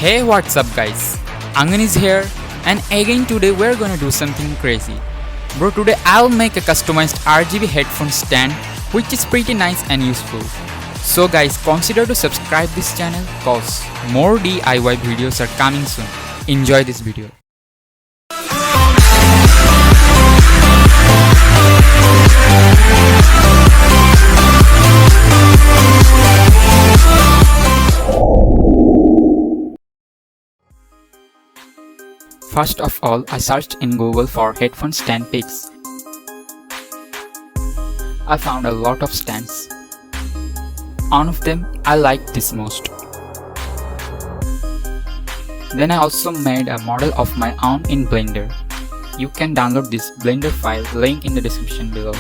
Hey, what's up guys? Angan is here, and again today we're gonna do something crazy. Bro, today I'll make a customized RGB headphone stand which is pretty nice and useful. So guys, consider to subscribe this channel cause more DIY videos are coming soon. Enjoy this video. First of all, I searched in Google for headphone stand pics. I found a lot of stands. One of them I liked this most. Then I also made a model of my own in Blender. You can download this Blender file, link in the description below.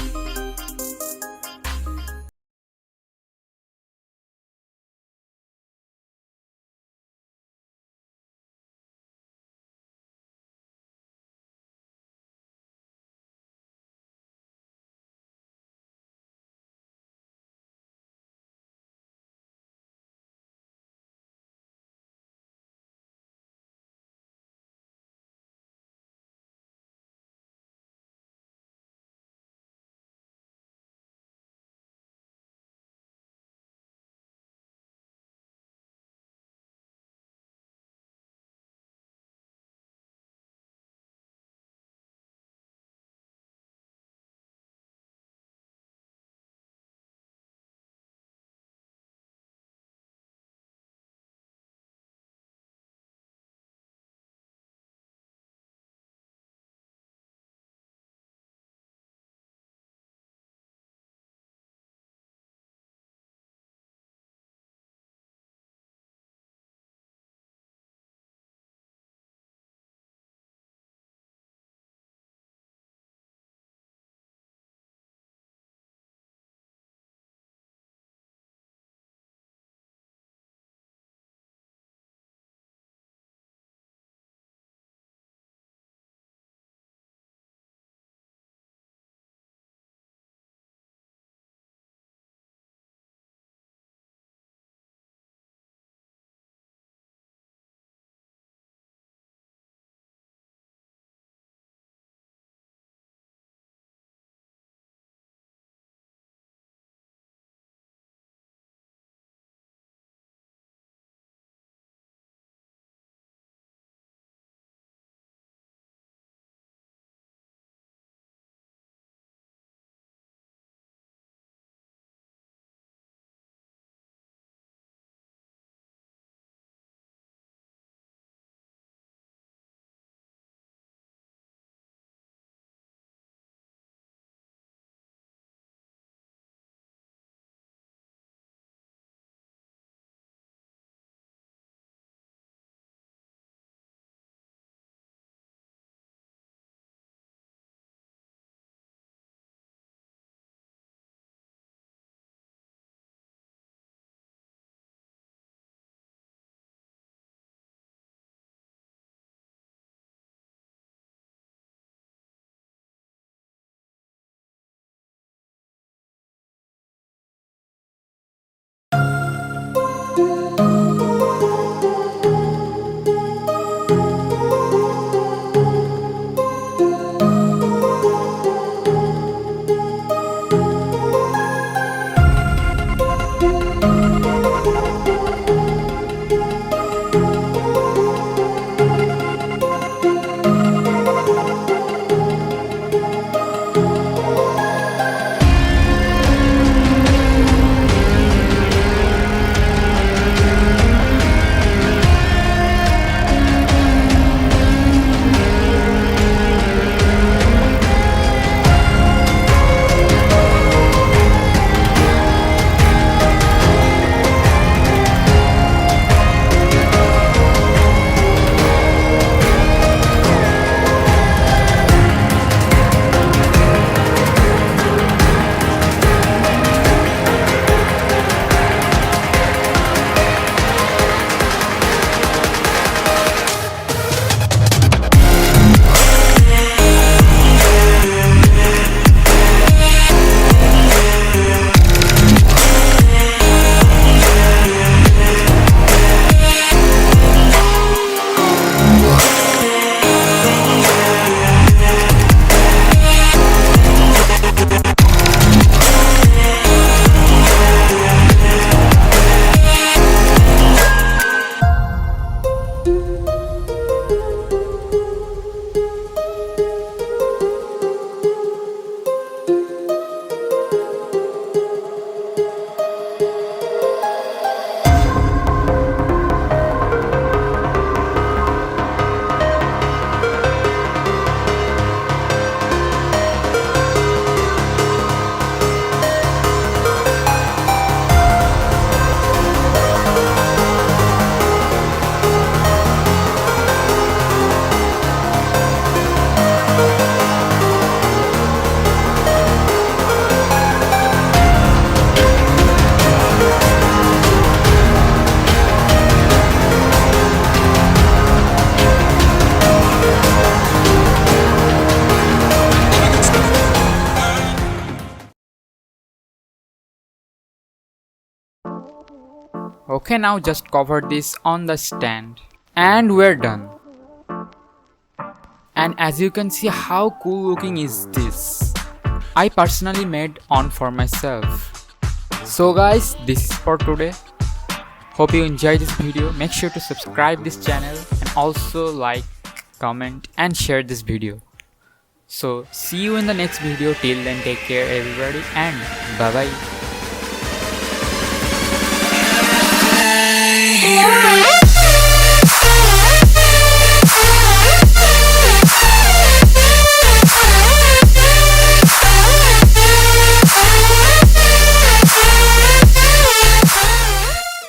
Okay, now just cover this on the stand and we're done. And as you can see, how cool looking is this. I personally made on for myself. So guys, this is for today. Hope you enjoyed this video. Make sure to subscribe this channel and also like, comment and share this video. So see you in the next video. Till then, take care everybody and bye bye.